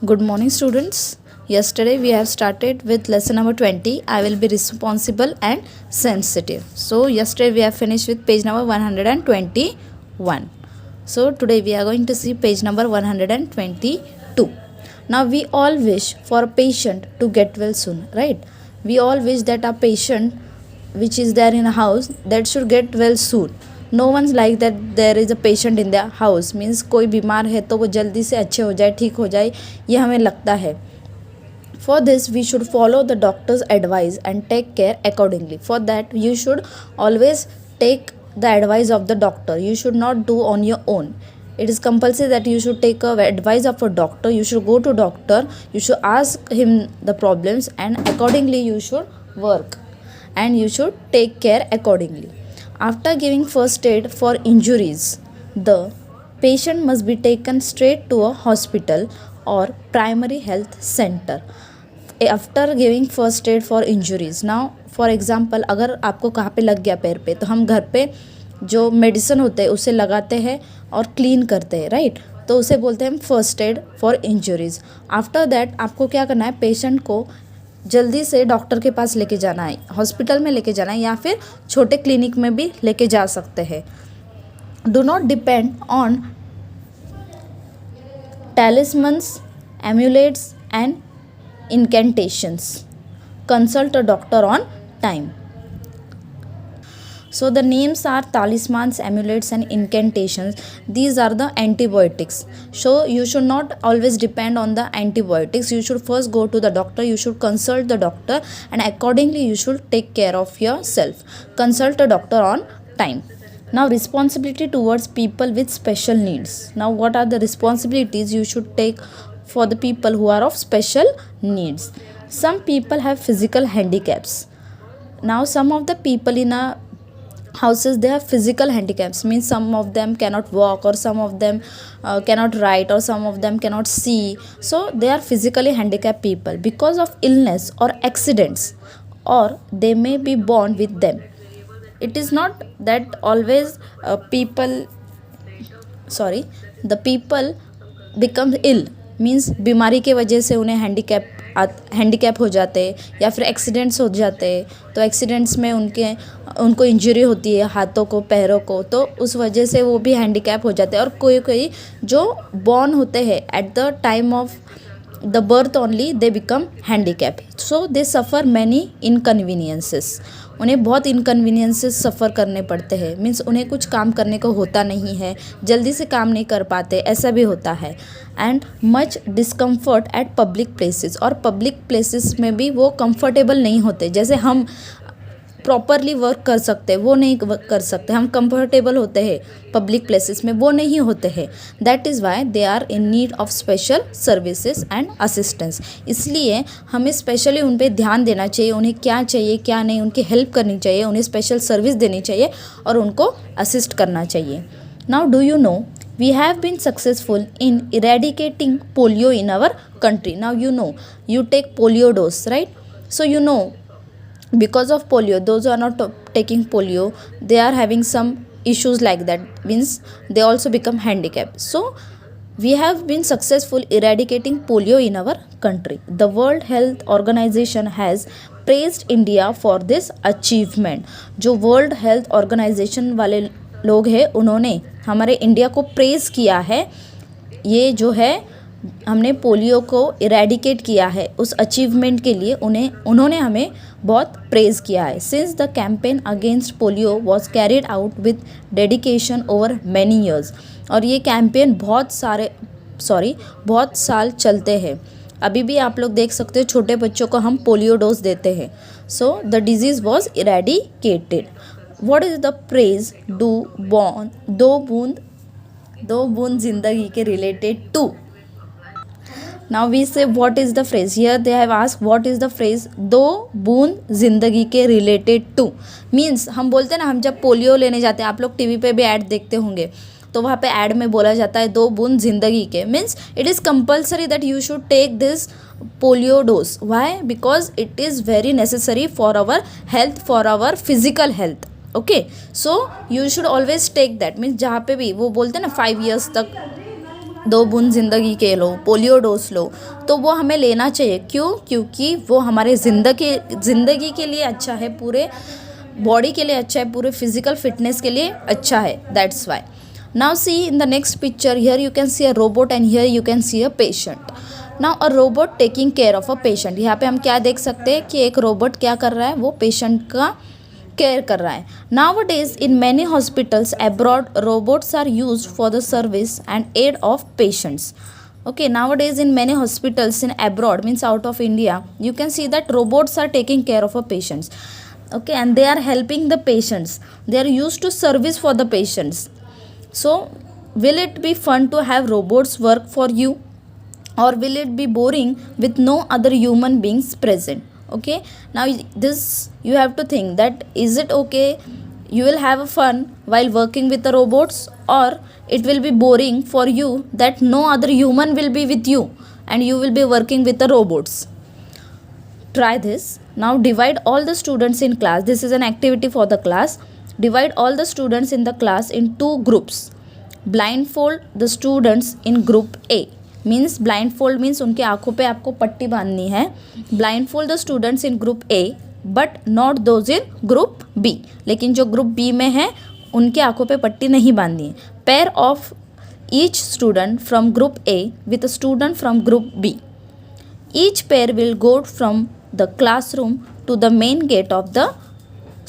Good morning, students. Yesterday we have started with lesson number 20. I will be responsible and sensitive. So, yesterday we have finished with page number 121. So, today we are going to see page number 122. Now, we all wish for a patient to get well soon, right? We all wish that a patient which is there in a house that should get well soon. No once like that there is a patient in the house means कोई बीमार है तो वो जल्दी से अच्छे हो जाए, ठीक हो जाए, ये हमें लगता है. For this we should follow the doctor's advice and take care accordingly. For that you should always take the advice of the doctor. You should not do on your own. It is compulsory that you should take advice of a doctor. You should go to doctor. You should ask him the problems and accordingly you should work and you should take care accordingly. After giving first aid for injuries, the patient must be taken straight to a hospital or primary health center. After giving first aid for injuries, now for example अगर आपको कहाँ पे लग गया पैर पे, तो हम घर पे जो मेडिसिन होते हैं उसे लगाते हैं और क्लीन करते हैं, राइट. तो उसे बोलते हैं हम first aid for injuries. After that आपको क्या करना है, पेशेंट को जल्दी से डॉक्टर के पास लेके जाना है, हॉस्पिटल में लेके जाना है या फिर छोटे क्लिनिक में भी लेके जा सकते हैं. Do not depend on talismans, amulets and incantations. Consult a doctor on time. So the names are talismans, amulets and incantations. These are the antibiotics. So you should not always depend on the antibiotics. You should first go to the doctor. You should consult the doctor and accordingly you should take care of yourself. Consult a doctor on time. Now responsibility towards people with special needs. Now what are the responsibilities you should take for the people who are of special needs? Some people have physical handicaps. Now some of the people in a houses, they have physical handicaps, means some of them cannot walk or some of them cannot write or some of them cannot see. So they are physically handicapped people because of illness or accidents, or they may be born with them. It is not that always the people become ill, means बीमारी के वजह से उन्हें handicap हो जाते हैं या फिर एक्सीडेंट्स हो जाते हैं. तो एक्सीडेंट्स में उनको इंजरी होती है हाथों को, पैरों को, तो उस वजह से वो भी हैंडीकैप हो जाते हैं. और कोई जो बॉर्न होते हैं at the time of the birth only they become handicap. So they suffer many inconveniences. उन्हें बहुत इनकन्वीनियंसेस सफ़र करने पड़ते हैं, मीन्स उन्हें कुछ काम करने को होता नहीं है, जल्दी से काम नहीं कर पाते, ऐसा भी होता है. And much discomfort eight public places. और पब्लिक प्लेसेस में भी वो कंफर्टेबल नहीं होते. जैसे हम प्रॉपरली वर्क कर सकते हैं वो नहीं कर सकते, हम कंफर्टेबल होते हैं पब्लिक प्लेसेस में, वो नहीं होते हैं. That is why they are in need of special services and assistance. इसलिए हमें स्पेशली उन पर ध्यान देना चाहिए, उन्हें क्या चाहिए क्या नहीं, उनकी हेल्प करनी चाहिए, उन्हें स्पेशल सर्विस देनी चाहिए और उनको असिस्ट करना चाहिए. Now do you know we have been successful in eradicating polio in our country. Now you know, you take polio dose, right? So you know, because of polio, those who are not taking polio, they are having some issues like that, means they also become handicapped. So we have been successful eradicating polio in our country. The World Health Organization has praised India for this achievement. जो World Health Organization वाले लोग हैं उन्होंने हमारे India को praise किया है. ये जो है हमने पोलियो को इरेडिकेट किया है, उस अचीवमेंट के लिए उन्होंने हमें बहुत प्रेज़ किया है. Since the campaign against polio was carried out with dedication over many years. और ये कैंपेन बहुत साल चलते हैं. अभी भी आप लोग देख सकते हो छोटे बच्चों को हम पोलियो डोज देते हैं. So the disease was eradicated. What is the phrase दो बूंद जिंदगी के related to? Now we say what is the phrase. Here they have asked what is the phrase दो बूंद जिंदगी के related to. Means हम बोलते हैं ना, हम जब पोलियो लेने जाते हैं, आप लोग टीवी पे भी ऐड देखते होंगे, तो वहाँ पे ऐड में बोला जाता है दो बूंद जिंदगी के. Means it is compulsory that you should take this polio dose. Why? Because it is very necessary for our health, for our physical health. Okay, so you should always take that. Means जहाँ पे भी वो बोलते हैं ना 5 years तक दो बूंद ज़िंदगी के लो, पोलियो डोज लो, तो वो हमें लेना चाहिए। क्यों? क्योंकि वो हमारे ज़िंदगी के लिए अच्छा है, पूरे बॉडी के लिए अच्छा है, पूरे फिजिकल फिटनेस के लिए अच्छा है, that's why. Now see in the next picture, here you can C a robot and here you can C a patient. Now a robot taking care of a patient. यहाँ पे हम क्या देख सकते हैं कि एक रोबोट क्या कर रहा है, वो पेशेंट का केयर कर रहा है। Nowadays in many hospitals abroad robots are use for the service and aid of patients. Okay, nowadays in many hospitals in abroad, means out of India, you can see that robots are taking care of a patients. Okay, and they are helping the patients. They are used to service for the patients. So will it be fun to have robots work for you, or will it be boring with no other human beings present? Okay, now this you have to think that, is it okay, you will have fun while working with the robots, or it will be boring for you that no other human will be with you and you will be working with the robots? Try this. Now divide all the students in class. This is an activity for the class. Divide all the students in the class in two groups. Blindfold the students in group A. Means blind fold means उनके आंखों पे आपको पट्टी बांधनी है. Blind fold the students in group A but not those in group B. लेकिन जो group B में है उनके आंखों पे पट्टी नहीं बांधनी है. Pair of each student from group A with a student from group B. Each pair will go from the classroom to the main gate of the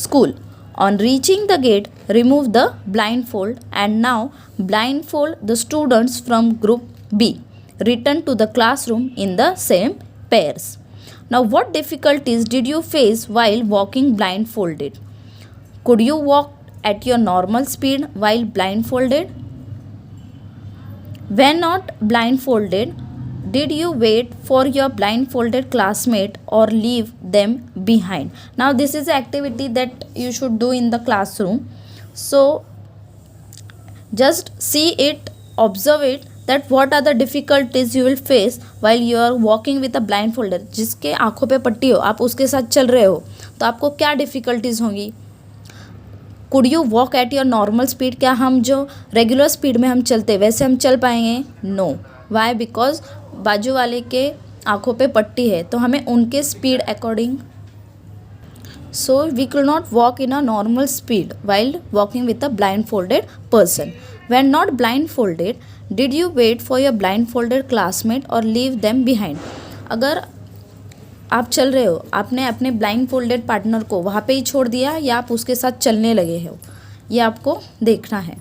school. On reaching the gate, remove the blindfold and now blindfold the students from group B. Return to the classroom in the same pairs. Now, what difficulties did you face while walking blindfolded? Could you walk at your normal speed while blindfolded? When not blindfolded, did you wait for your blindfolded classmate or leave them behind? Now this is an activity that you should do in the classroom. So just see it, observe it, that what are the difficulties you will face while you are walking with a blindfolded. जिसके आंखों पे पट्टी हो, आप उसके साथ चल रहे हो, तो आपको क्या डिफ़िकल्टीज होंगी. Could you walk at your normal speed. क्या हम जो रेगुलर स्पीड में हम चलते वैसे हम चल पाएंगे? नो. वाई? बिकॉज बाजू वाले के आंखों पे पट्टी है, तो हमें उनके speed according, so we can not walk in a normal speed while walking with a blind folded person. When not blind folded, did you wait for your blind folded classmate और लीव देम बिहाइंड. अगर आप चल रहे हो, आपने अपने blind folded partner को वहाँ पे ही छोड़ दिया या आप उसके साथ चलने लगे हो, ये आपको देखना है.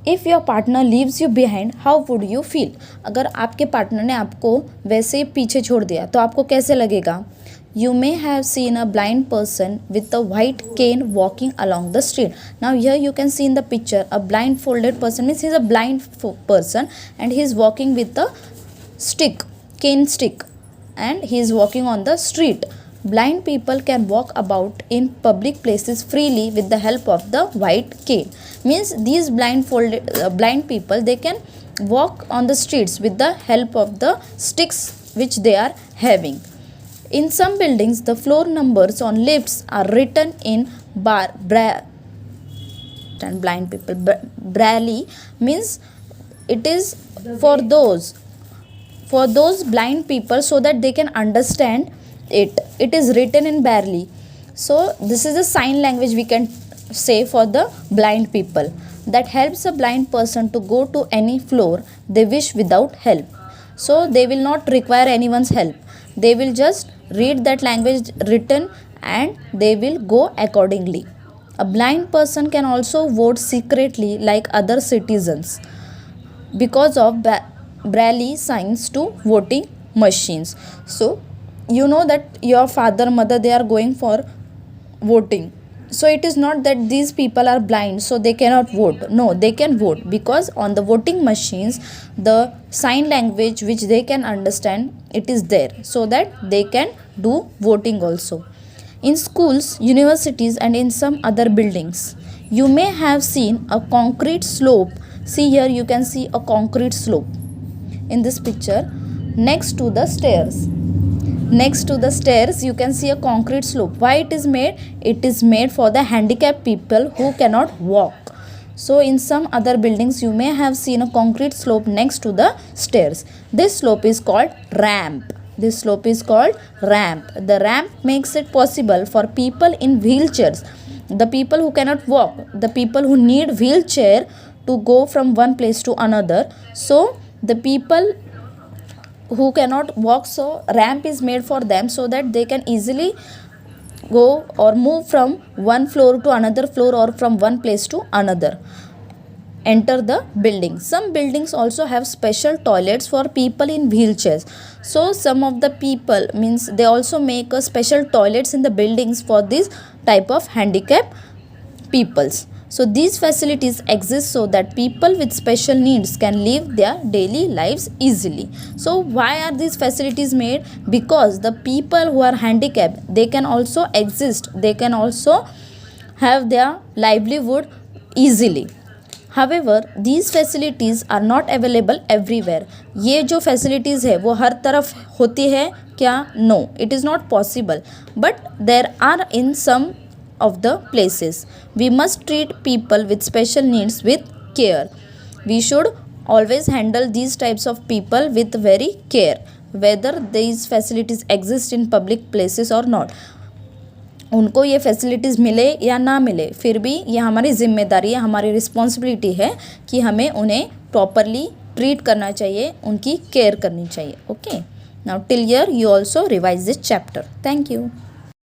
If your partner leaves you behind, how would you feel. अगर आपके पार्टनर ने आपको वैसे पीछे छोड़ दिया तो आपको कैसे लगेगा. You may have seen a blind person with a white cane walking along the street. Now here you can see in the picture a blind folded person, means he is a blind person and he is walking with a stick, cane stick, and he is walking on the street. Blind people can walk about in public places freely with the help of the white cane. Means these blind people, they can walk on the streets with the help of the sticks which they are having. In some buildings, the floor numbers on lifts are written in and blind people. Braille means it is for those blind people so that they can understand it. It is written in Braille. So this is a sign language we can say for the blind people that helps a blind person to go to any floor they wish without help. So they will not require anyone's help. They will just read that language written and they will go accordingly. A blind person can also vote secretly like other citizens because of Braille signs to voting machines. So you know that your father, mother, they are going for voting. So it is not that these people are blind so they cannot vote. No, they can vote because on the voting machines the sign language which they can understand, it is there, so that they can do voting also. In schools, universities and in some other buildings, you may have seen a concrete slope. See here, you can see a concrete slope in this picture next to the stairs. Next to the stairs you can see a concrete slope. Why it is made? It is made for the handicapped people who cannot walk. So in some other buildings you may have seen a concrete slope next to the stairs. This slope is called ramp. This slope is called ramp. The ramp makes it possible for people in wheelchairs, the people who cannot walk, the people who need wheelchair to go from one place to another. So the people who cannot walk, so ramp is made for them so that they can easily go or move from one floor to another floor or from one place to another, enter the building. Some buildings also have special toilets for people in wheelchairs. So some of the people, means they also make a special toilets in the buildings for this type of handicap peoples. So these facilities exist so that people with special needs can live their daily lives easily. So why are these facilities made? Because the people who are handicapped, they can also exist, they can also have their livelihood easily. However, these facilities are not available everywhere. ये जो facilities है वो हर तरफ होती है क्या? No, it is not possible. But there are in some of the places. We must treat people with special needs with care. We should always handle these types of people with very care, whether these facilities exist in public places or not. उनको ये facilities मिले या ना मिले, फिर भी ये हमारी जिम्मेदारी है, हमारी रिस्पॉन्सिबिलिटी है कि हमें उन्हें प्रॉपरली ट्रीट करना चाहिए, उनकी केयर करनी चाहिए. Okay, now till here you also revise this chapter. Thank you.